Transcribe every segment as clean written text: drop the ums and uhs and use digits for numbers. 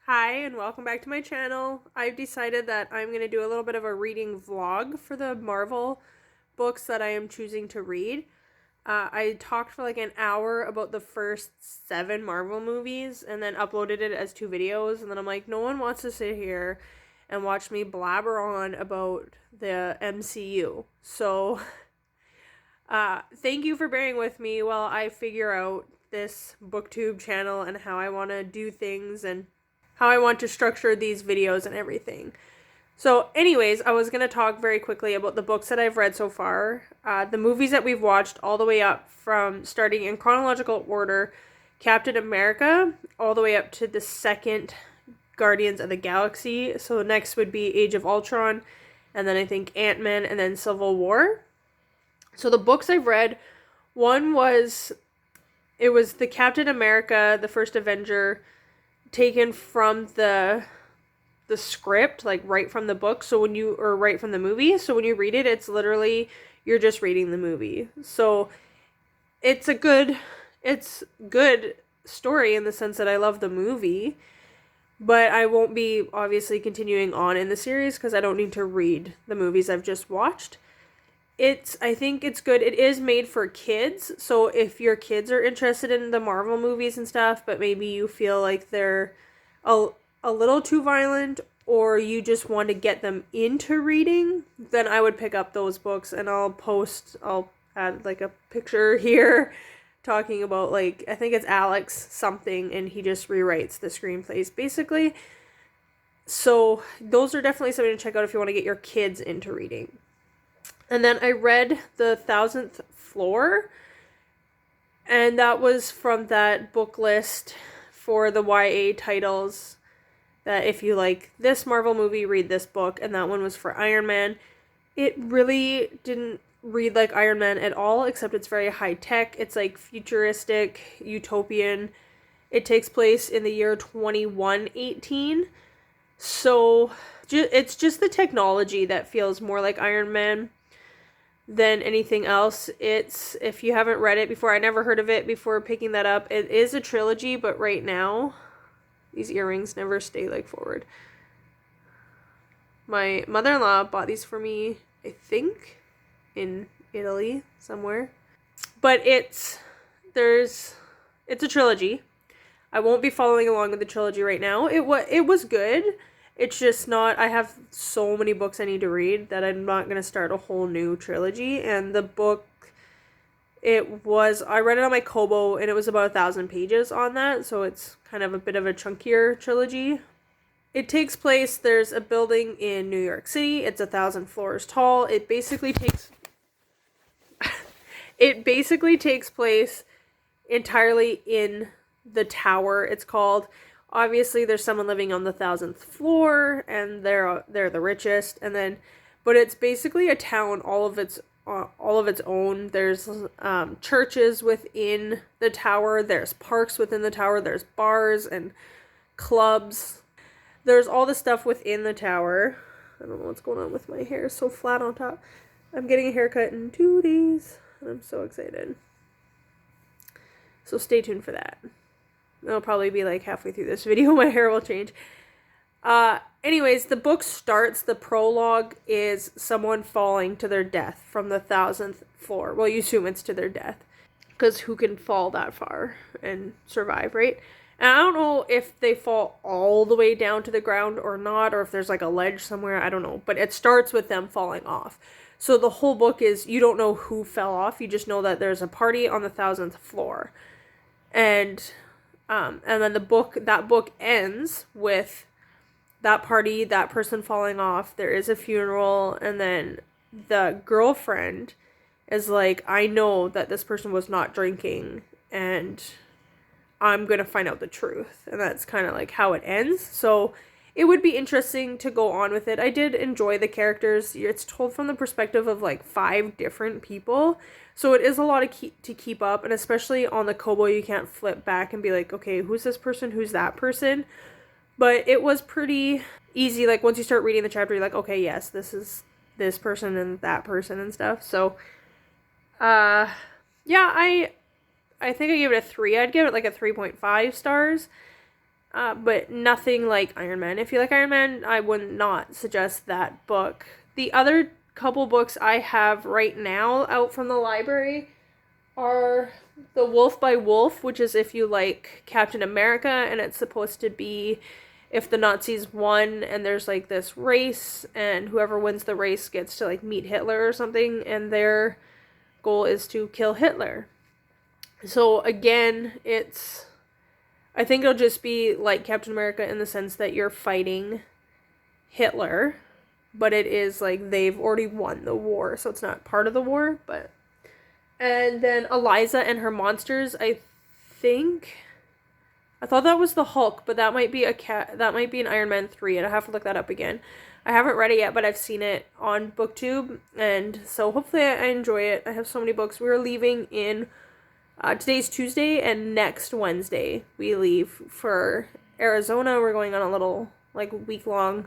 Hi, and welcome back to my channel. I've decided that I'm going to do a little bit of a reading vlog for the Marvel books that I am choosing to read. I talked for like an hour about the first 7 Marvel movies and then uploaded it as 2 videos, and then I'm like, no one wants to sit here and watch me blabber on about the MCU. So, thank you for bearing with me while I figure out this booktube channel and how I want to do things and how I want to structure these videos and everything. So anyways, I was going to talk very quickly about the books that I've read so far, the movies that we've watched all the way up from starting in chronological order, Captain America, all the way up to the second Guardians of the Galaxy. So next would be Age of Ultron, and then I think Ant-Man, and then Civil War. So the books I've read, it was the Captain America, the first Avenger, taken from the script, like right from the book, or right from the movie. So when you read it, it's literally, you're just reading the movie. So it's good story in the sense that I love the movie, but I won't be obviously continuing on in the series because I don't need to read the movies I've just watched. I think it's good. It is made for kids, so if your kids are interested in the Marvel movies and stuff, but maybe you feel like they're a little too violent, or you just want to get them into reading, then I would pick up those books, and I'll add like a picture here talking about, like, I think it's Alex something, and he just rewrites the screenplays basically. So those are definitely something to check out if you want to get your kids into reading. And then I read the Thousandth Floor, and that was from that book list for the YA titles, that if you like this Marvel movie, read this book, and that one was for Iron Man. It really didn't read like Iron Man at all, except it's very high tech. It's like futuristic, utopian. It takes place in the year 2118. So it's just the technology that feels more like Iron Man than anything else. It's, if you haven't read it before, I never heard of it before picking that up. It is a trilogy, but right now, these earrings never stay like forward. My mother-in-law bought these for me, I think, in Italy somewhere. But it's a trilogy. I won't be following along with the trilogy right now. It was good. It's just not, I have so many books I need to read that I'm not going to start a whole new trilogy. And the book, I read it on my Kobo, and it was about 1,000 pages on that. So it's kind of a bit of a chunkier trilogy. It takes place, there's a building in New York City. It's 1,000 floors tall. It basically takes place entirely in the tower, it's called. Obviously, there's someone living on the 1,000th floor, and they're the richest. And then, but it's basically a town all of its own. There's churches within the tower. There's parks within the tower. There's bars and clubs. There's all the stuff within the tower. I don't know what's going on with my hair. It's so flat on top. I'm getting a haircut in 2 days, and I'm so excited. So stay tuned for that. It'll probably be like halfway through this video, my hair will change. Anyways, the book starts, the prologue is someone falling to their death from the 1,000th floor. Well, you assume it's to their death, because who can fall that far and survive, right? And I don't know if they fall all the way down to the ground or not, or if there's like a ledge somewhere, I don't know. But it starts with them falling off. So the whole book is, you don't know who fell off, you just know that there's a party on the 1,000th floor. And then that book ends with that party, that person falling off, there is a funeral, and then the girlfriend is like, I know that this person was not drinking, and I'm gonna find out the truth. And that's kind of like how it ends. So it would be interesting to go on with it. I did enjoy the characters. It's told from the perspective of like 5 different people. So it is a lot to keep up, and especially on the Kobo, you can't flip back and be like, okay, who's this person, who's that person? But it was pretty easy. Like, once you start reading the chapter, you're like, okay, yes, this is this person and that person and stuff. So, yeah, I think I gave it a 3. I'd give it like a 3.5 stars. but nothing like Iron Man. If you like Iron Man, I would not suggest that book. The other couple books I have right now out from the library are The Wolf by Wolf, which is if you like Captain America, and it's supposed to be if the Nazis won and there's like this race, and whoever wins the race gets to like meet Hitler or something, and their goal is to kill Hitler. So again, I think it'll just be like Captain America in the sense that you're fighting Hitler, but it is like they've already won the war, so it's not part of the war, but... And then Eliza and Her Monsters, I thought that was the Hulk, but that might be an Iron Man 3, and I have to look that up again. I haven't read it yet, but I've seen it on BookTube, and so hopefully I enjoy it. I have so many books. We're leaving in... today's Tuesday, and next Wednesday we leave for Arizona. We're going on a little, like, week-long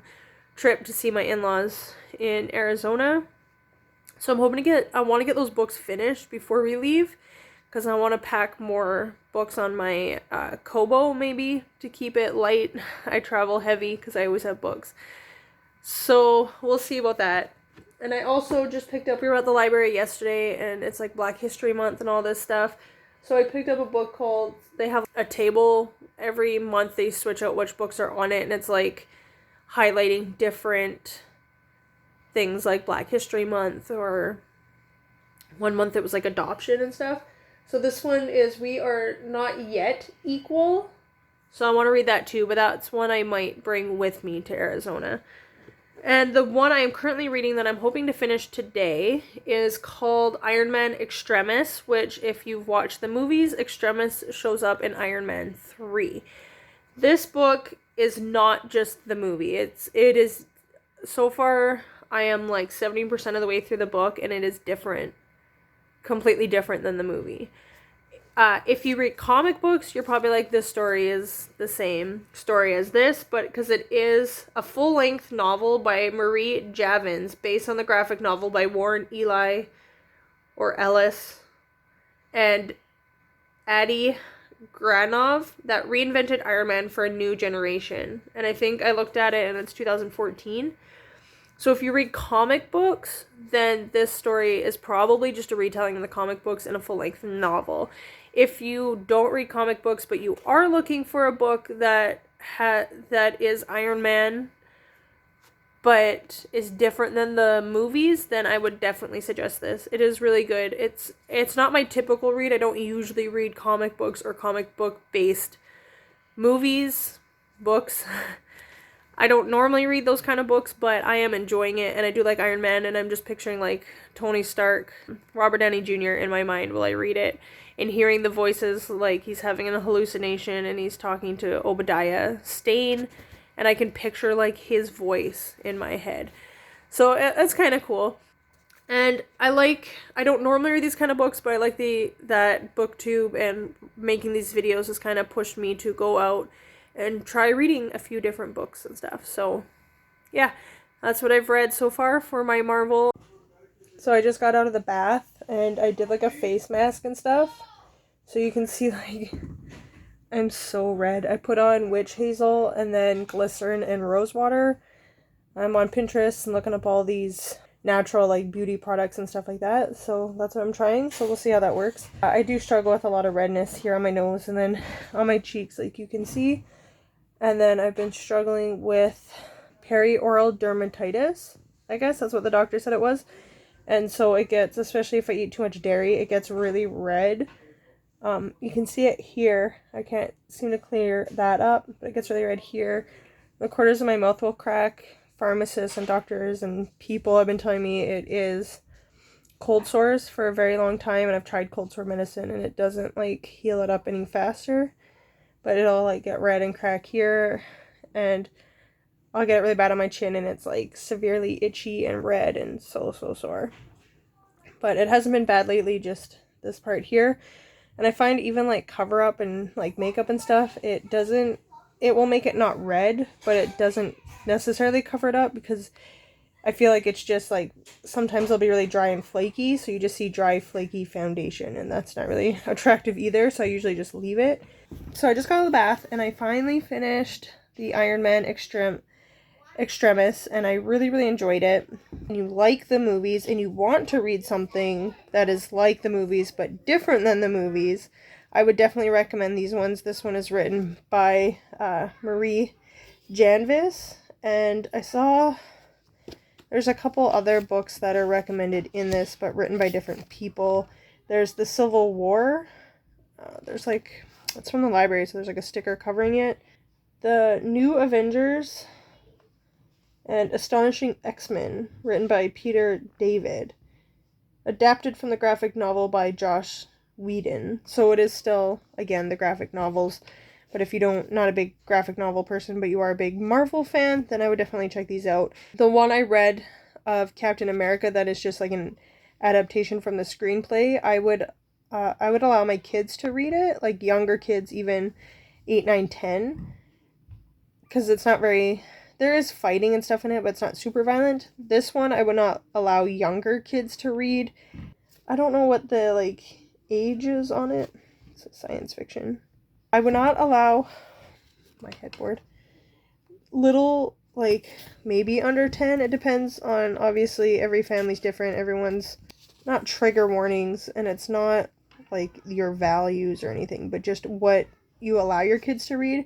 trip to see my in-laws in Arizona. So I'm hoping I want to get those books finished before we leave, because I want to pack more books on my Kobo, maybe, to keep it light. I travel heavy because I always have books. So we'll see about that. And I also just picked up, we were at the library yesterday, and it's like Black History Month and all this stuff. So I picked up a book called, they have a table every month, they switch out which books are on it, and it's like highlighting different things like Black History Month, or one month it was like adoption and stuff. So this one is We Are Not Yet Equal. So I want to read that too, but that's one I might bring with me to Arizona. And the one I am currently reading that I'm hoping to finish today is called Iron Man Extremis, which, if you've watched the movies, Extremis shows up in Iron Man 3. This book is not just the movie. It is, so far, I am like 70% of the way through the book, and it is different. Completely different than the movie. If you read comic books, you're probably like, this story is the same story as this, but because it is a full-length novel by Marie Javins, based on the graphic novel by Warren Ellis, and Adi Granov, that reinvented Iron Man for a new generation. And I think I looked at it, and it's 2014. So if you read comic books, then this story is probably just a retelling of the comic books in a full-length novel. If you don't read comic books, but you are looking for a book that is Iron Man, but is different than the movies, then I would definitely suggest this. It is really good. It's not my typical read. I don't usually read comic books or comic book-based books. I don't normally read those kind of books, but I am enjoying it, and I do like Iron Man, and I'm just picturing, like, Tony Stark, Robert Downey Jr. in my mind while I read it, and hearing the voices, like, he's having a hallucination, and he's talking to Obadiah Stane, and I can picture, like, his voice in my head. So, that's kind of cool. And I don't normally read these kind of books, but I like that BookTube and making these videos has kind of pushed me to go out and try reading a few different books and stuff. So, yeah, that's what I've read so far for my Marvel. So I just got out of the bath, and I did, like, a face mask and stuff. So you can see, like, I'm so red. I put on witch hazel and then glycerin and rose water. I'm on Pinterest and looking up all these natural, like, beauty products and stuff like that. So that's what I'm trying. So we'll see how that works. I do struggle with a lot of redness here on my nose and then on my cheeks, like you can see. And then I've been struggling with perioral dermatitis. I guess that's what the doctor said it was. And so it gets, especially if I eat too much dairy, it gets really red. You can see it here. I can't seem to clear that up, but it gets really red here. The corners of my mouth will crack. Pharmacists and doctors and people have been telling me it is cold sores for a very long time, and I've tried cold sore medicine, and it doesn't, like, heal it up any faster. But it'll, like, get red and crack here, and I'll get it really bad on my chin, and it's, like, severely itchy and red and so sore. But it hasn't been bad lately, just this part here. And I find even, like, cover up and, like, makeup and stuff, it will make it not red, but it doesn't necessarily cover it up, because I feel like it's just like, sometimes they'll be really dry and flaky, so you just see dry, flaky foundation, and that's not really attractive either, so I usually just leave it. So I just got out of the bath, and I finally finished the Iron Man Extremis, and I really, really enjoyed it. And you like the movies, and you want to read something that is like the movies, but different than the movies, I would definitely recommend these ones. This one is written by Marie Janvis, and I saw there's a couple other books that are recommended in this, but written by different people. There's the Civil War. There's like, it's from the library, so there's like a sticker covering it. The New Avengers and Astonishing X-Men, written by Peter David. Adapted from the graphic novel by Josh Whedon. So it is still, again, the graphic novels. But if you not a big graphic novel person, but you are a big Marvel fan, then I would definitely check these out. The one I read of Captain America that is just like an adaptation from the screenplay, I would allow my kids to read it, like younger kids, even 8, 9, 10, because it's not very, there is fighting and stuff in it, but it's not super violent. This one I would not allow younger kids to read. I don't know what the like age is on it. It's a science fiction. I would not allow my headboard. Little, like, maybe under 10. It depends on, obviously, every family's different. Everyone's not trigger warnings, and it's not, like, your values or anything, but just what you allow your kids to read.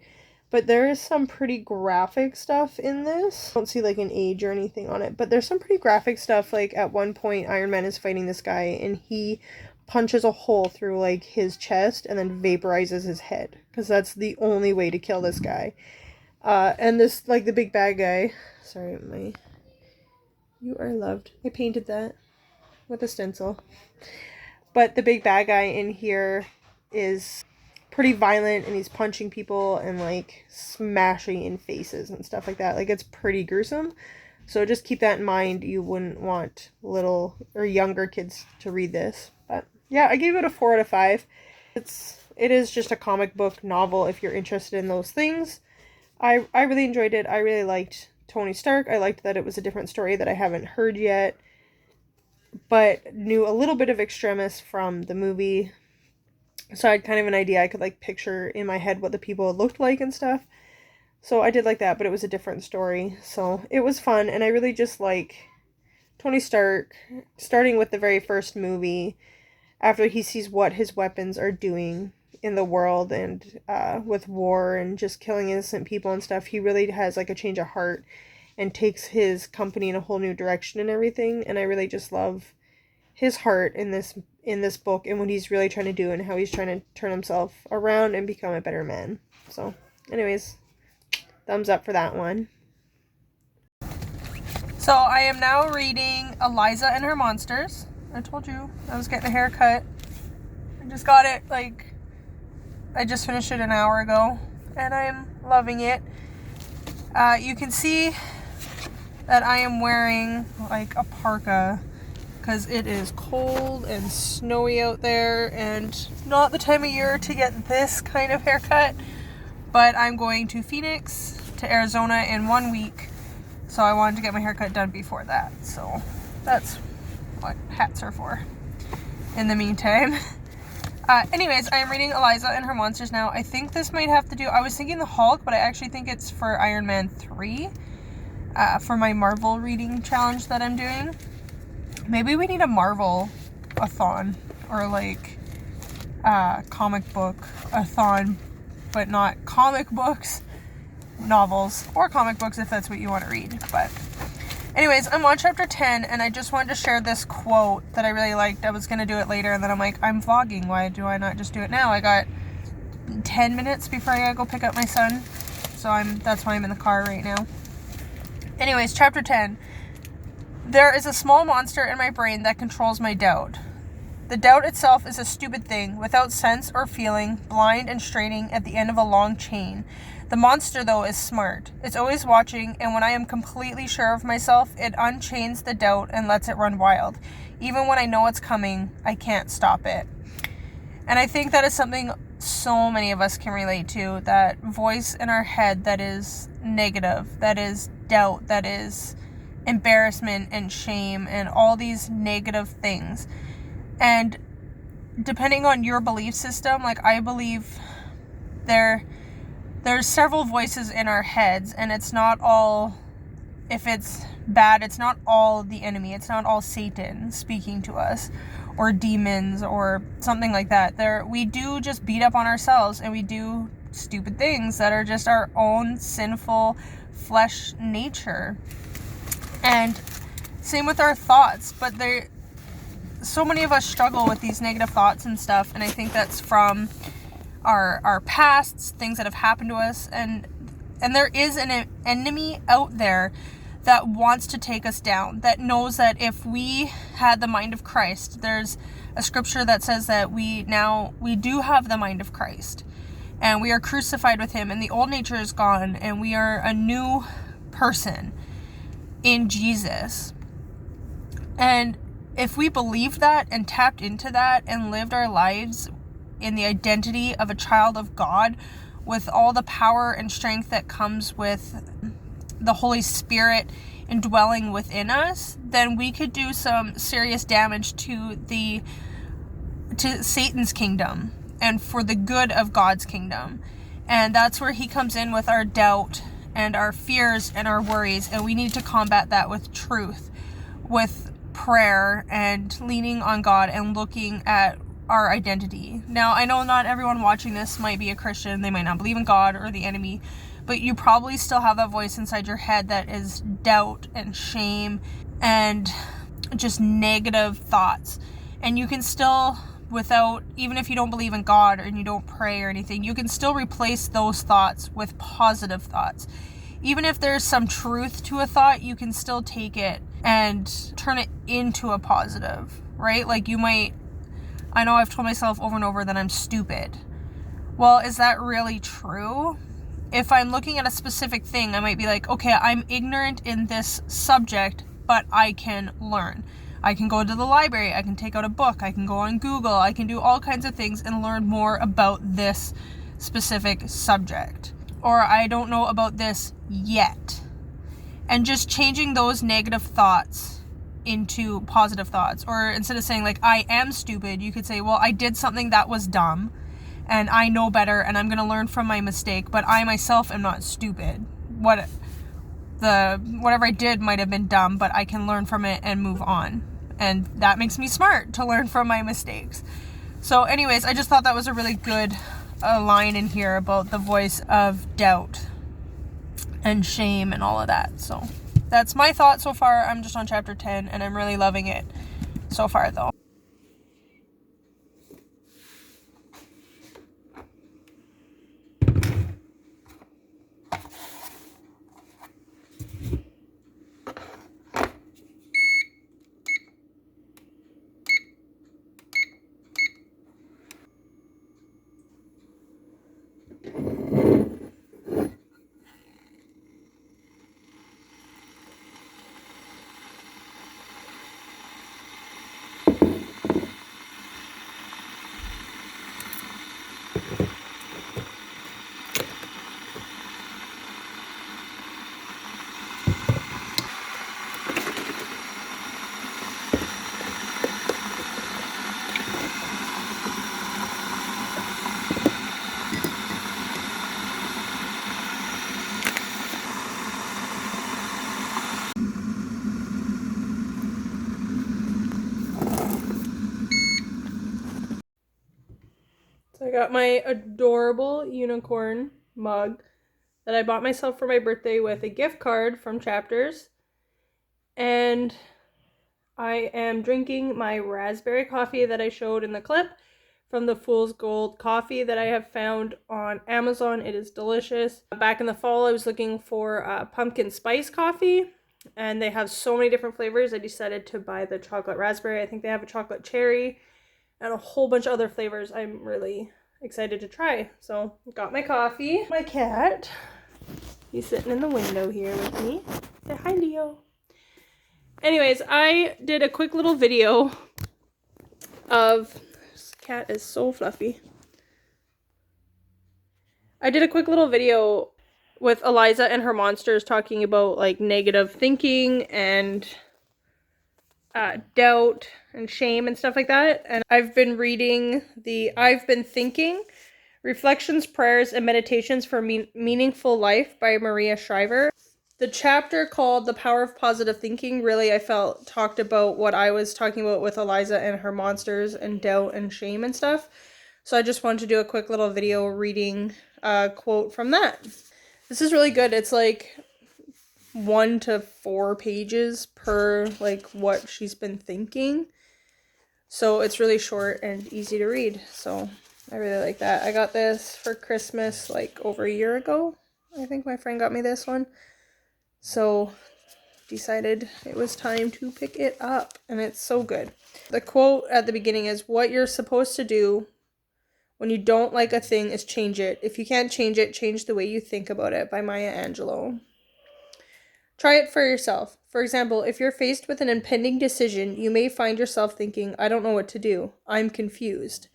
But there is some pretty graphic stuff in this. I don't see, like, an age or anything on it, but there's some pretty graphic stuff. Like, at one point, Iron Man is fighting this guy, and he punches a hole through like his chest and then vaporizes his head, because that's the only way to kill this guy. And this, like, the big bad guy, sorry, you are loved, I painted that with a stencil, but the big bad guy in here is pretty violent, and he's punching people and like smashing in faces and stuff like that. Like, it's pretty gruesome, so just keep that in mind. You wouldn't want little or younger kids to read this. But yeah, I gave it a 4 out of 5. It is just a comic book novel if you're interested in those things. I really enjoyed it. I really liked Tony Stark. I liked that it was a different story that I haven't heard yet, but knew a little bit of Extremis from the movie. So I had kind of an idea. I could like picture in my head what the people looked like and stuff. So I did like that, but it was a different story. So it was fun, and I really just like Tony Stark, starting with the very first movie, after he sees what his weapons are doing in the world and with war and just killing innocent people and stuff. He really has like a change of heart and takes his company in a whole new direction and everything. And I really just love his heart in this book and what he's really trying to do and how he's trying to turn himself around and become a better man. So anyways, thumbs up for that one. So I am now reading Eliza and Her Monsters. I told you I was getting a haircut. I just got it, like, I just finished it an hour ago, and I'm loving it. You can see that I am wearing, like, a parka, because it is cold and snowy out there, and not the time of year to get this kind of haircut, but I'm going to Phoenix, to Arizona in 1 week, so I wanted to get my haircut done before that, so that's what hats are for in the meantime. Anyways, I am reading Eliza and Her Monsters now. I think this might have to do, I was thinking the Hulk, but I actually think it's for Iron Man 3, for my Marvel reading challenge that I'm doing. Maybe we need a Marvel-a-thon, or like comic book-a-thon, but not comic books, novels, or comic books if that's what you want to read. But anyways, I'm on chapter 10, and I just wanted to share this quote that I really liked. I was going to do it later, and then I'm like, I'm vlogging. Why do I not just do it now? I got 10 minutes before I gotta go pick up my son, so that's why I'm in the car right now. Anyways, chapter 10. There is a small monster in my brain that controls my doubt. The doubt itself is a stupid thing, without sense or feeling, blind and straining at the end of a long chain. The monster, though, is smart. It's always watching, and when I am completely sure of myself, it unchains the doubt and lets it run wild. Even when I know it's coming, I can't stop it. And I think that is something so many of us can relate to, that voice in our head that is negative, that is doubt, that is embarrassment and shame and all these negative things. And depending on your belief system, like I believe there's several voices in our heads, and it's not all, if it's bad, it's not all the enemy. It's not all Satan speaking to us or demons or something like that. We do just beat up on ourselves, and we do stupid things that are just our own sinful flesh nature. And same with our thoughts, but so many of us struggle with these negative thoughts and stuff, and I think that's from our pasts, things that have happened to us, and there is an enemy out there that wants to take us down, that knows that if we had the mind of Christ, there's a scripture that says that we do have the mind of Christ, and we are crucified with him, and the old nature is gone, and we are a new person in Jesus. And if we believed that and tapped into that and lived our lives in the identity of a child of God with all the power and strength that comes with the Holy Spirit indwelling within us, then we could do some serious damage to Satan's kingdom and for the good of God's kingdom. And that's where he comes in with our doubt and our fears and our worries, and we need to combat that with truth, with prayer, and leaning on God and looking at our identity. Now, I know not everyone watching this might be a Christian. They might not believe in God or the enemy, but you probably still have that voice inside your head that is doubt and shame and just negative thoughts. And you can still, even if you don't believe in God and you don't pray or anything, you can still replace those thoughts with positive thoughts. Even if there's some truth to a thought, you can still take it and turn it into a positive, right? Like I know I've told myself over and over that I'm stupid. Well, is that really true? If I'm looking at a specific thing, I might be like, okay, I'm ignorant in this subject, but I can learn. I can go to the library, I can take out a book, I can go on Google, I can do all kinds of things and learn more about this specific subject. Or I don't know about this yet. And just changing those negative thoughts into positive thoughts. Or instead of saying like, I am stupid, you could say, well, I did something that was dumb and I know better and I'm going to learn from my mistake, but I myself am not stupid. Whatever I did might have been dumb, but I can learn from it and move on. And that makes me smart to learn from my mistakes. So anyways, I just thought that was a really good line in here about the voice of doubt and shame and all of that. So that's my thought so far. I'm just on chapter 10 and I'm really loving it so far though. So I got my adorable unicorn mug that I bought myself for my birthday with a gift card from Chapters. And I am drinking my raspberry coffee that I showed in the clip from the Fool's Gold coffee that I have found on Amazon. It is delicious. Back in the fall, I was looking for pumpkin spice coffee, and they have so many different flavors. I decided to buy the chocolate raspberry. I think they have a chocolate cherry and a whole bunch of other flavors I'm really excited to try. So, got my coffee. My cat, he's sitting in the window here with me. Say hi, Leo. Anyways, I did a quick little video of... This cat is so fluffy. I did a quick little video with Eliza and her monsters, talking about like negative thinking and doubt and shame and stuff like that. And I've been reading the I've Been Thinking Reflections, Prayers, and Meditations for Meaningful Life by Maria Shriver. The chapter called The Power of Positive Thinking really, I felt, talked about what I was talking about with Eliza and her monsters and doubt and shame and stuff. So I just wanted to do a quick little video reading a quote from that. This is really good. It's like 1 to 4 pages per like what she's been thinking. So it's really short and easy to read. So I really like that. I got this for Christmas like over a year ago. I think my friend got me this one. So decided it was time to pick it up, and it's so good. The quote at the beginning is, "What you're supposed to do when you don't like a thing is change it. If you can't change it, change the way you think about it," by Maya Angelou. Try it for yourself. For example, if you're faced with an impending decision, you may find yourself thinking, "I don't know what to do. I'm confused."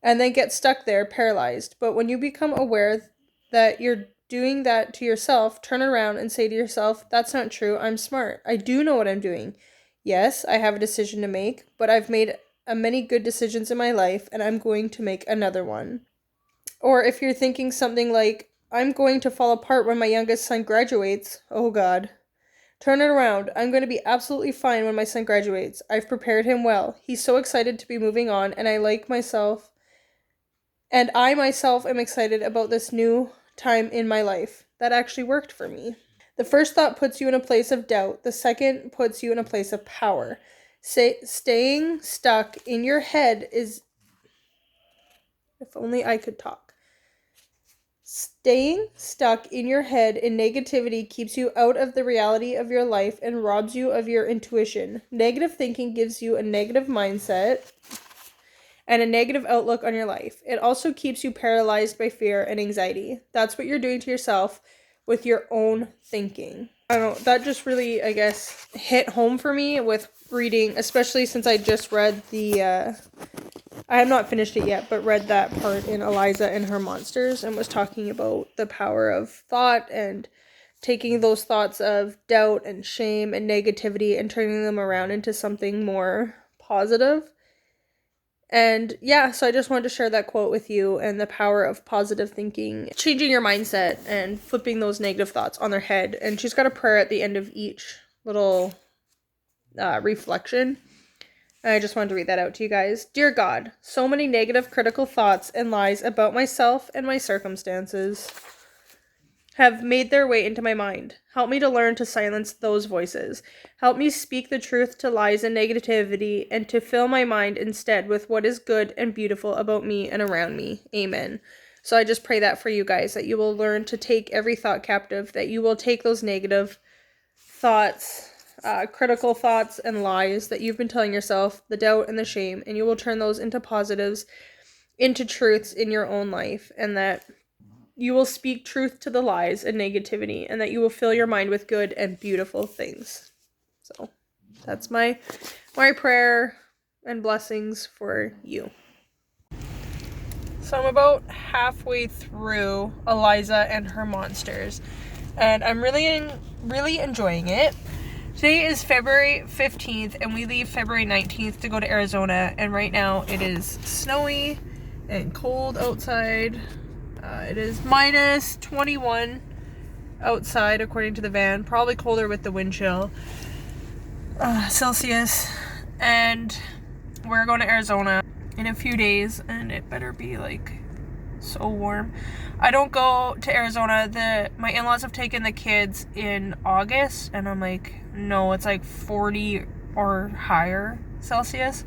And then get stuck there, paralyzed. But when you become aware that you're doing that to yourself, turn around and say to yourself, "That's not true. I'm smart. I do know what I'm doing. Yes, I have a decision to make, but I've made many good decisions in my life, and I'm going to make another one." Or if you're thinking something like, "I'm going to fall apart when my youngest son graduates. Oh God." Turn it around. "I'm going to be absolutely fine when my son graduates. I've prepared him well. He's so excited to be moving on, and I myself am excited about this new time in my life." That actually worked for me. The first thought puts you in a place of doubt. The second puts you in a place of power. Staying stuck in your head is... If only I could talk. Staying stuck in your head in negativity keeps you out of the reality of your life and robs you of your intuition. Negative thinking gives you a negative mindset and a negative outlook on your life. It also keeps you paralyzed by fear and anxiety. That's what you're doing to yourself with your own thinking. I don't know, that just really, I guess, hit home for me with reading, especially since I just read I have not finished it yet, but read that part in Eliza and Her Monsters and was talking about the power of thought and taking those thoughts of doubt and shame and negativity and turning them around into something more positive. And yeah, so I just wanted to share that quote with you and the power of positive thinking, changing your mindset and flipping those negative thoughts on their head. And she's got a prayer at the end of each little reflection. And I just wanted to read that out to you guys. "Dear God, so many negative critical thoughts and lies about myself and my circumstances have made their way into my mind. Help me to learn to silence those voices. Help me speak the truth to lies and negativity and to fill my mind instead with what is good and beautiful about me and around me. Amen." So I just pray that for you guys, that you will learn to take every thought captive, that you will take those negative thoughts, critical thoughts and lies that you've been telling yourself, the doubt and the shame, and you will turn those into positives, into truths in your own life, and that you will speak truth to the lies and negativity, and that you will fill your mind with good and beautiful things. So that's my prayer and blessings for you. So I'm about halfway through Eliza and Her Monsters, and I'm really enjoying it. Today is February 15th, and we leave February 19th to go to Arizona, and right now it is snowy and cold outside. It is minus 21 outside, according to the van. Probably colder with the wind chill. Celsius. And we're going to Arizona in a few days, and it better be, like, so warm. I don't go to Arizona. My in-laws have taken the kids in August, and I'm like, no, it's like 40 or higher Celsius.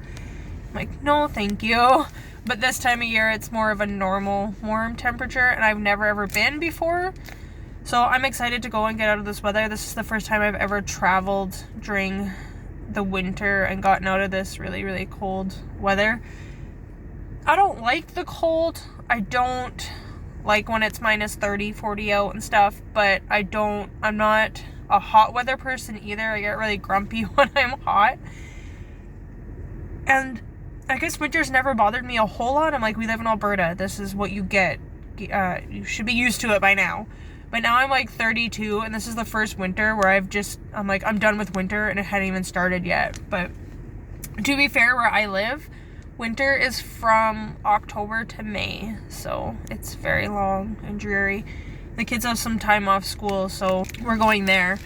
I'm like, no, thank you. But this time of year, it's more of a normal warm temperature, and I've never ever been before. So I'm excited to go and get out of this weather. This is the first time I've ever traveled during the winter and gotten out of this really, really cold weather. I don't like the cold. I don't like when it's minus 30, 40 out and stuff, but I'm not a hot weather person either. I get really grumpy when I'm hot. And I guess winter's never bothered me a whole lot. I'm like, we live in Alberta. This is what you get. You should be used to it by now. But now I'm like 32, and this is the first winter where I'm like, I'm done with winter, and it hadn't even started yet. But to be fair, where I live, winter is from October to May, so it's very long and dreary. The kids have some time off school, so we're going there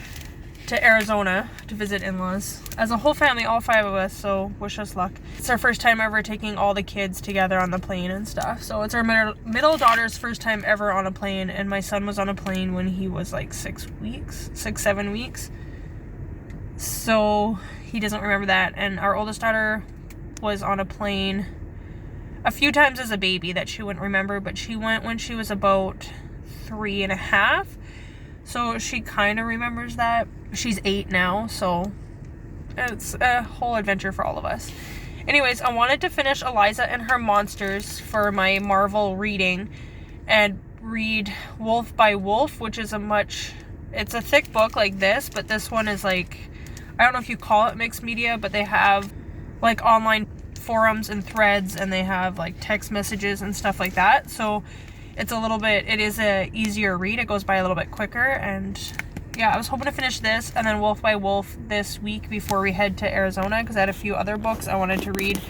to Arizona to visit in-laws as a whole family, all 5 of us, so wish us luck. It's our first time ever taking all the kids together on the plane and stuff. So it's our middle daughter's first time ever on a plane, and my son was on a plane when he was like 7 weeks. So he doesn't remember that. And our oldest daughter was on a plane a few times as a baby that she wouldn't remember, but she went when she was about 3.5. So she kind of remembers that. She's 8 now, so it's a whole adventure for all of us. Anyways, I wanted to finish Eliza and Her Monsters for my Marvel reading and read Wolf by Wolf, which is it's a thick book like this, but this one is like, I don't know if you call it mixed media, but they have like online forums and threads, and they have like text messages and stuff like that. So it is a easier read. It goes by a little bit quicker, and yeah, I was hoping to finish this and then Wolf by Wolf this week before we head to Arizona, because I had a few other books I wanted to read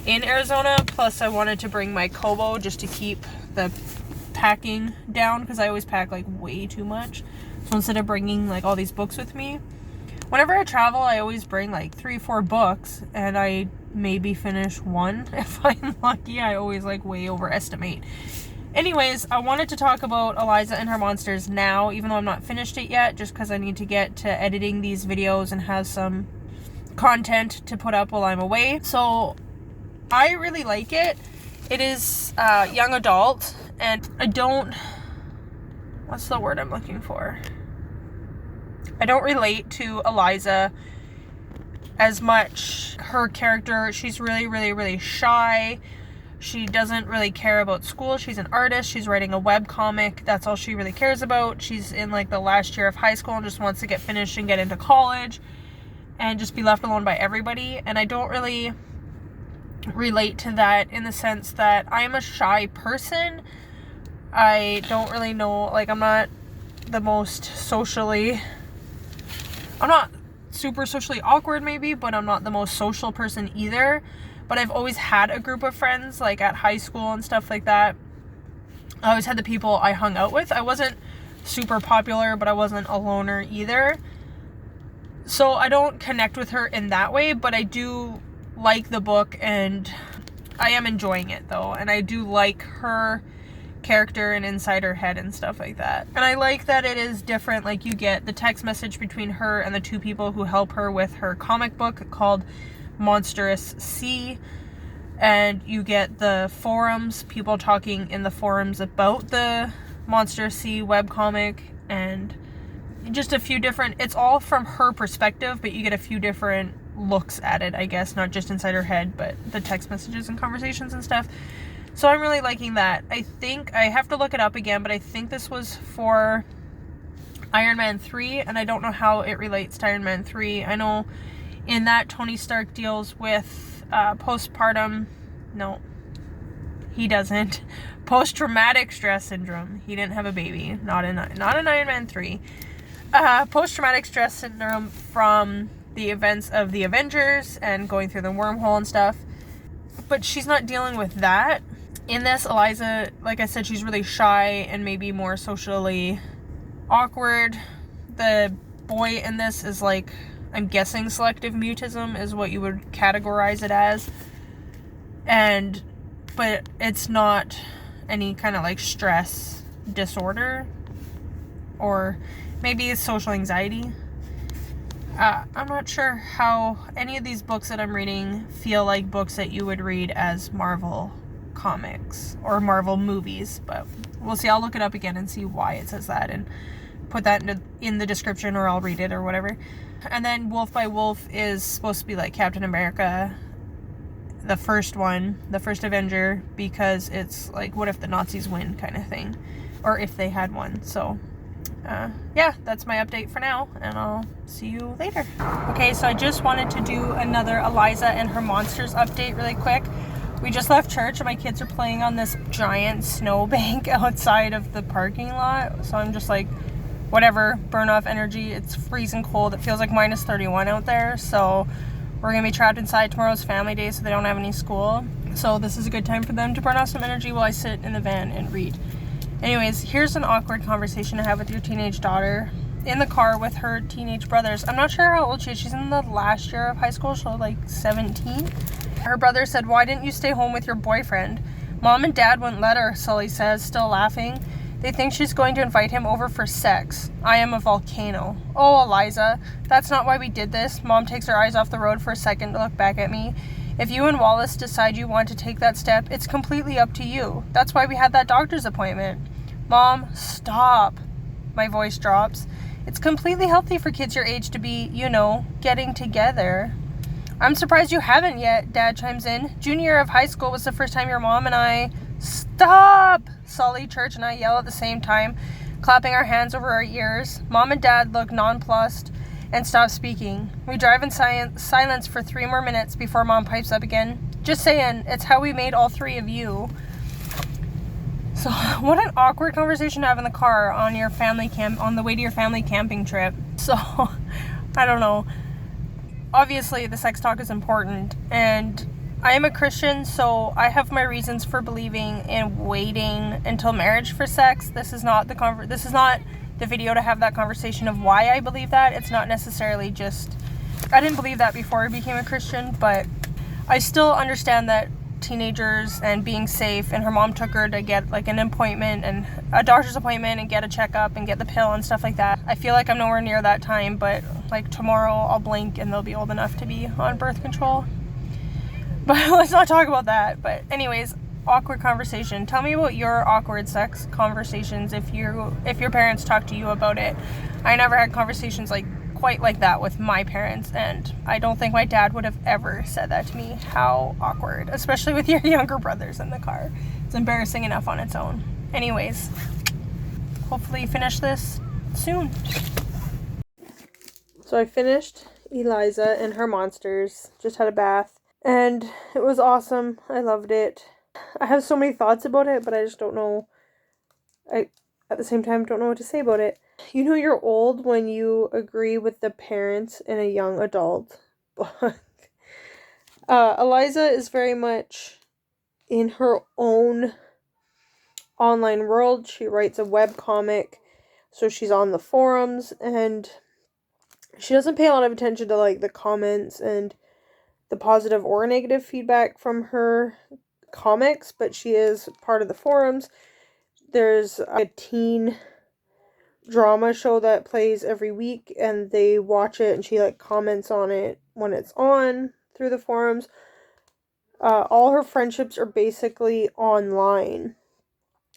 in Arizona. Plus I wanted to bring my Kobo just to keep the packing down, because I always pack like way too much. So instead of bringing like all these books with me, whenever I travel, I always bring like 3-4 books, and I maybe finish one if I'm lucky. I always like way overestimate. Anyways, I wanted to talk about Eliza and Her Monsters now, even though I'm not finished it yet, just because I need to get to editing these videos and have some content to put up while I'm away. So I really like it. It is young adult, and what's the word I'm looking for? I don't relate to Eliza as much. Her character, she's really, really, really shy. She doesn't really care about school. She's an artist. She's writing a web comic. That's all she really cares about. She's in like the last year of high school and just wants to get finished and get into college and just be left alone by everybody. And I don't really relate to that in the sense that I'm a shy person. I don't really know, like, I'm not super socially awkward maybe, but I'm not the most social person either. But I've always had a group of friends, like at high school and stuff like that. I always had the people I hung out with. I wasn't super popular, but I wasn't a loner either. So I don't connect with her in that way, but I do like the book, and I am enjoying it though. And I do like her character and inside her head and stuff like that. And I like that it is different. Like, you get the text message between her and the 2 people who help her with her comic book called Monstrous Sea, and you get the forums, people talking in the forums about the Monstrous Sea webcomic, and just a few different, it's all from her perspective, but you get a few different looks at it, I guess, not just inside her head, but the text messages and conversations and stuff. So I'm really liking that. I think I have to look it up again, but I think this was for Iron Man 3, and I don't know how it relates to Iron Man 3. I know in that, Tony Stark deals with postpartum, no, he doesn't, post-traumatic stress syndrome. He didn't have a baby, not in Iron Man 3. Post-traumatic stress syndrome from the events of the Avengers and going through the wormhole and stuff. But she's not dealing with that. In this, Eliza, like I said, she's really shy and maybe more socially awkward. The boy in this is like, I'm guessing selective mutism is what you would categorize it as. But it's not any kind of like stress disorder, or maybe it's social anxiety. I'm not sure how any of these books that I'm reading feel like books that you would read as Marvel comics or Marvel movies, but we'll see. I'll look it up again and see why it says that and put that in the description, or I'll read it or whatever. And then Wolf by Wolf is supposed to be like Captain America, the first one, the first Avenger, because it's like, what if the Nazis win kind of thing, or if they had one. So yeah, that's my update for now, and I'll see you later. Okay, so I just wanted to do another Eliza and Her Monsters update really quick. We just left church and my kids are playing on this giant snowbank outside of the parking lot. So I'm just like, whatever, burn off energy. It's freezing cold. It feels like minus 31 out there. So we're going to be trapped inside. Tomorrow's family day, so they don't have any school. So this is a good time for them to burn off some energy while I sit in the van and read. Anyways, here's an awkward conversation I have with your teenage daughter in the car with her teenage brothers. I'm not sure how old she is. She's in the last year of high school, so like 17. Her brother said, "Why didn't you stay home with your boyfriend?" "Mom and Dad wouldn't let her," Sully says, still laughing. "They think she's going to invite him over for sex. I am a volcano." "Oh, Eliza, that's not why we did this." Mom takes her eyes off the road for a second to look back at me. "If you and Wallace decide you want to take that step, it's completely up to you. That's why we had that doctor's appointment." "Mom, stop." My voice drops. "It's completely healthy for kids your age to be, getting together." "I'm surprised you haven't yet," Dad chimes in. "Junior year of high school was the first time your mom and I..." "Stop!" Sully, Church, and I yell at the same time, clapping our hands over our ears. Mom and Dad look nonplussed and stop speaking. We drive in silence for 3 more minutes before Mom pipes up again. "Just saying, it's how we made all 3 of you." So, what an awkward conversation to have in the car on your on the way to your family camping trip. So, I don't know. Obviously, the sex talk is important, and I am a Christian, so I have my reasons for believing in waiting until marriage for sex. This is not the video to have that conversation of why I believe that. It's not necessarily just, I didn't believe that before I became a Christian, but I still understand that teenagers and being safe, and her mom took her to get like an appointment and a doctor's appointment and get a checkup and get the pill and stuff like that. I feel like I'm nowhere near that time, but like tomorrow I'll blink and they'll be old enough to be on birth control. But let's not talk about that. But anyways, awkward conversation. Tell me about your awkward sex conversations if your parents talk to you about it. I never had conversations quite like that with my parents, and I don't think my dad would have ever said that to me. How awkward, especially with your younger brothers in the car. It's embarrassing enough on its own. Anyways, hopefully finish this soon. So I finished Eliza and her monsters, just had a bath, and it was awesome. I loved it. I have so many thoughts about it, but I just don't know. At the same time, don't know what to say about it. You know you're old when you agree with the parents and a young adult. Eliza is very much in her own online world. She writes a webcomic, so she's on the forums, and she doesn't pay a lot of attention to the comments and the positive or negative feedback from her comics, but she is part of the forums. There's a teen drama show that plays every week, and they watch it, and she comments on it when it's on through the forums. All her friendships are basically online,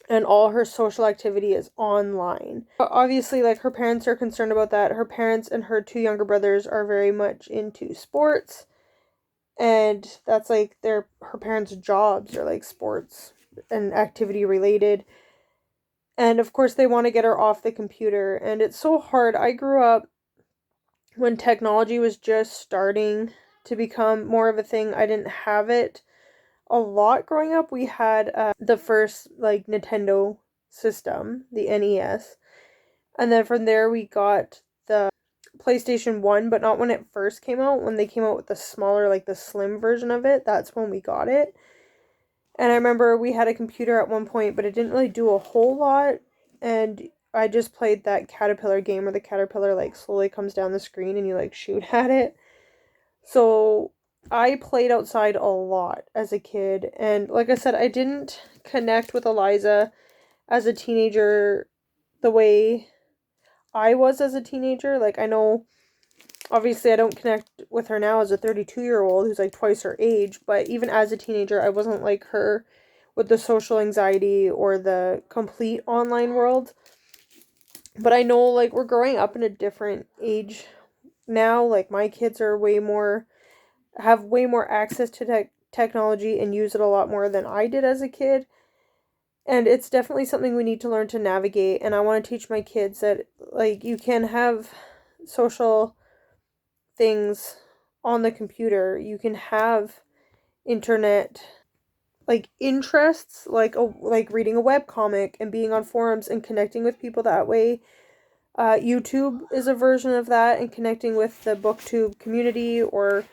and all her social activity is online. Obviously, her parents are concerned about that. Her parents and her 2 younger brothers are very much into sports, and that's her parents' jobs are sports and activity related. And of course they want to get her off the computer, and it's so hard. I grew up when technology was just starting to become more of a thing. I didn't have it a lot growing up. We had the first Nintendo system, the NES, and then from there we got the PlayStation 1, but not when it first came out. When they came out with the smaller, the slim version of it, that's when we got it. And I remember we had a computer at one point, but it didn't really do a whole lot, and I just played that caterpillar game where the caterpillar slowly comes down the screen and you shoot at it. So I played outside a lot as a kid, and like I said, I didn't connect with Eliza as a teenager the way I was as a teenager. I know, obviously, I don't connect with her now as a 32-year-old who's twice her age, but even as a teenager, I wasn't like her with the social anxiety or the complete online world. But I know, we're growing up in a different age now. My kids are have way more access to technology and use it a lot more than I did as a kid. And it's definitely something we need to learn to navigate. And I want to teach my kids that, you can have social things on the computer. You can have internet like interests, like reading a web comic and being on forums and connecting with people that way. YouTube is a version of that, and connecting with the booktube community, or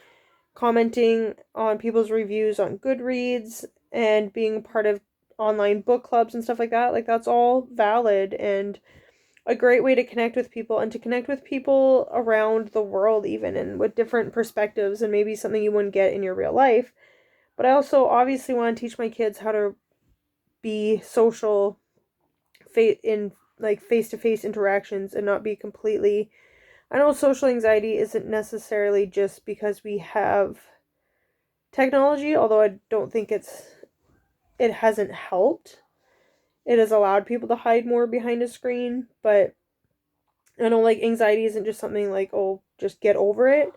commenting on people's reviews on Goodreads, and being part of online book clubs and stuff like that. Like, that's all valid and a great way to connect with people, and to connect with people around the world even, and with different perspectives, and maybe something you wouldn't get in your real life. But I also obviously want to teach my kids how to be social in like face-to-face interactions, and not be completely, I know social anxiety isn't necessarily just because we have technology, although I don't think it hasn't helped. It has allowed people to hide more behind a screen, but I know, like, anxiety isn't just something like, oh, just get over it.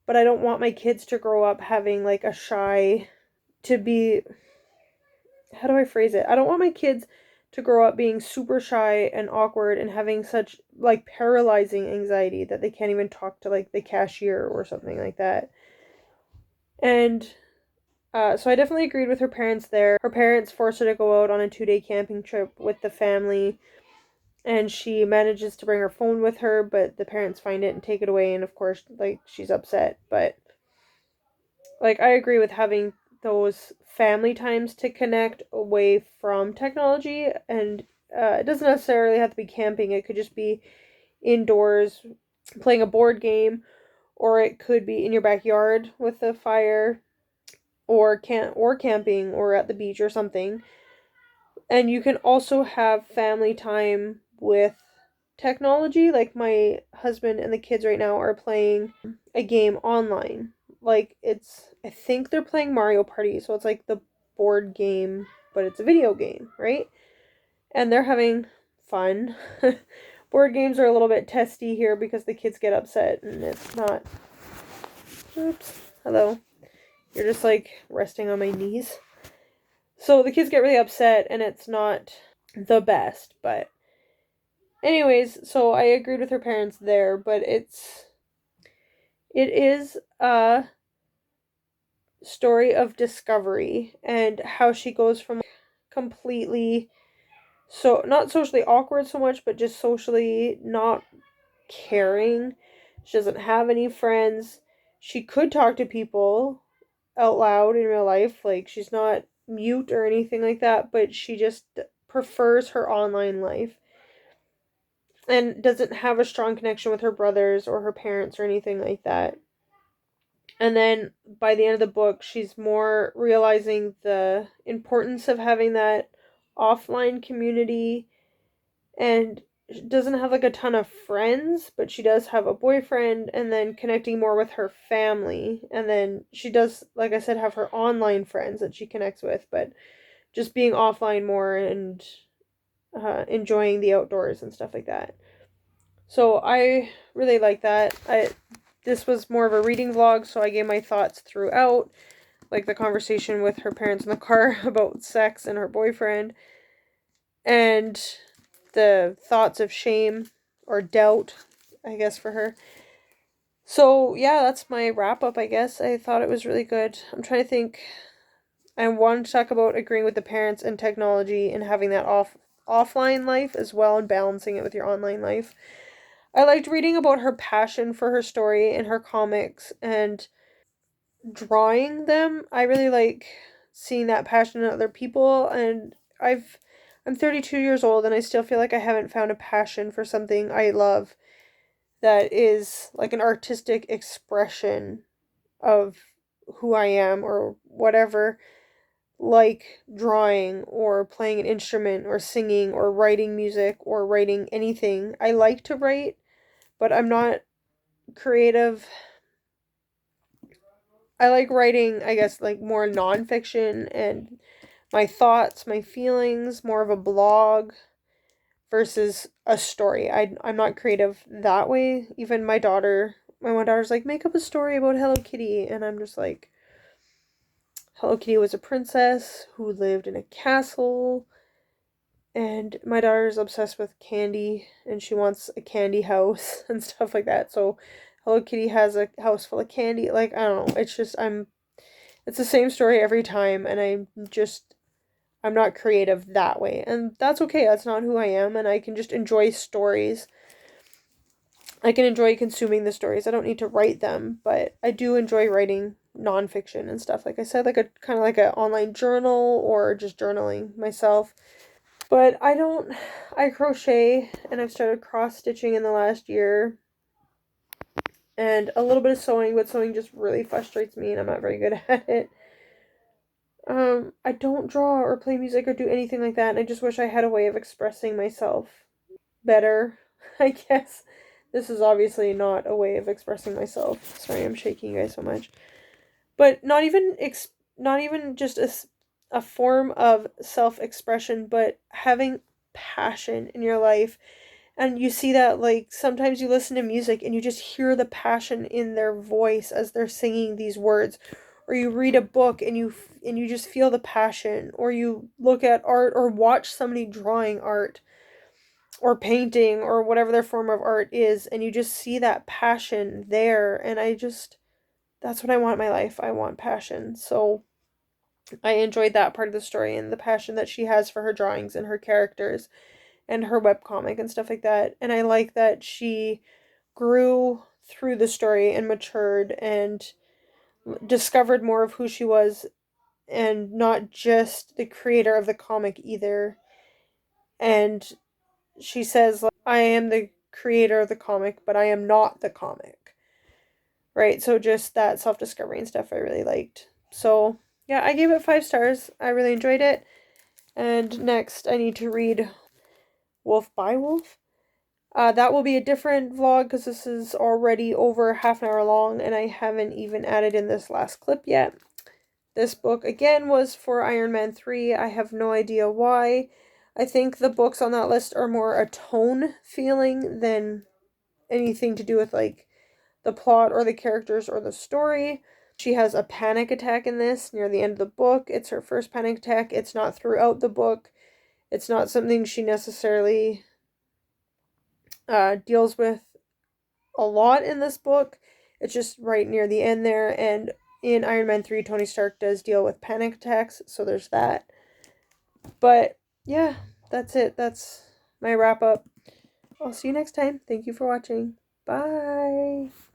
But I don't want my kids to grow up having like a shy, to be, how do I phrase it? I don't want my kids to grow up being super shy and awkward and having such like paralyzing anxiety that they can't even talk to like the cashier or something like that. And so I definitely agreed with her parents there. Her parents forced her to go out on a 2-day camping trip with the family, and she manages to bring her phone with her, but the parents find it and take it away, and of course, like, she's upset. But like, I agree with having those family times to connect away from technology, and it doesn't necessarily have to be camping. It could just be indoors playing a board game, or it could be in your backyard with a fire, or camping, or at the beach or something. And you can also have family time with technology. Like, my husband and the kids right now are playing a game online. Like, I think they're playing Mario Party, so it's like the board game, but it's a video game, right? And they're having fun. Board games are a little bit testy here because the kids get upset, and it's not. Oops. Hello. You're just like resting on my knees. So the kids get really upset, and it's not the best. But anyways, so I agreed with her parents there, but it is a story of discovery, and how she goes from completely, so not socially awkward so much, but just socially not caring. She doesn't have any friends. She could talk to people out loud in real life. Like, she's not mute or anything like that, but she just prefers her online life, and doesn't have a strong connection with her brothers or her parents or anything like that. And then by the end of the book, she's more realizing the importance of having that offline community, and she doesn't have like a ton of friends, but she does have a boyfriend, and then connecting more with her family. And then she does, like I said, have her online friends that she connects with, but just being offline more, and enjoying the outdoors and stuff like that. So I really like that. This was more of a reading vlog, so I gave my thoughts throughout, like the conversation with her parents in the car about sex and her boyfriend, and the thoughts of shame or doubt, I guess, for her. So yeah, that's my wrap up, I guess. I thought it was really good. I'm trying to think. I wanted to talk about agreeing with the parents and technology, and having that offline life as well, and balancing it with your online life. I liked reading about her passion for her story and her comics, and drawing them. I really like seeing that passion in other people, and I'm 32 years old, and I still feel like I haven't found a passion for something I love that is like an artistic expression of who I am, or whatever, like drawing, or playing an instrument, or singing, or writing music, or writing anything. I like to write, but I'm not creative. I like writing, I guess, like more nonfiction, and my thoughts, my feelings, more of a blog versus a story. I'm not creative that way. Even my one daughter's like, make up a story about Hello Kitty. And I'm just like, Hello Kitty was a princess who lived in a castle. And my daughter's obsessed with candy, and she wants a candy house and stuff like that. So Hello Kitty has a house full of candy. Like, I don't know. It's just, It's the same story every time, and I'm not creative that way. And that's okay. That's not who I am, and I can just enjoy stories. I can enjoy consuming the stories. I don't need to write them, but I do enjoy writing nonfiction and stuff. Like I said, like a kind of like an online journal or just journaling myself. But I crochet and I've started cross stitching in the last year and a little bit of sewing, but sewing just really frustrates me and I'm not very good at it. I don't draw or play music or do anything like that, and I just wish I had a way of expressing myself better. I guess this is obviously not a way of expressing myself. Sorry, I'm shaking you guys so much. But not even just a form of self-expression, but having passion in your life. And you see that, like, sometimes you listen to music and you just hear the passion in their voice as they're singing these words, or you read a book and you just feel the passion, or you look at art or watch somebody drawing art or painting or whatever their form of art is, and you just see that passion there. And that's what I want in my life. I want passion. So I enjoyed that part of the story and the passion that she has for her drawings and her characters and her webcomic and stuff like that. And I like that she grew through the story and matured and discovered more of who she was, and not just the creator of the comic either. And she says, like, I am the creator of the comic, but I am not the comic. Right? So just that self-discovery and stuff I really liked. So, yeah, I gave it 5 stars. I really enjoyed it. And next, I need to read Wolf by Wolf. That will be a different vlog because this is already over half an hour long and I haven't even added in this last clip yet. This book, again, was for Iron Man 3. I have no idea why. I think the books on that list are more a tone feeling than anything to do with, like, the plot or the characters or the story. She has a panic attack in this near the end of the book. It's her first panic attack. It's not throughout the book. It's not something she necessarily deals with a lot in this book. It's just right near the end there. And in Iron Man 3, Tony Stark does deal with panic attacks, so there's that. But yeah, that's it. That's my wrap up. I'll see you next time. Thank you for watching. Bye.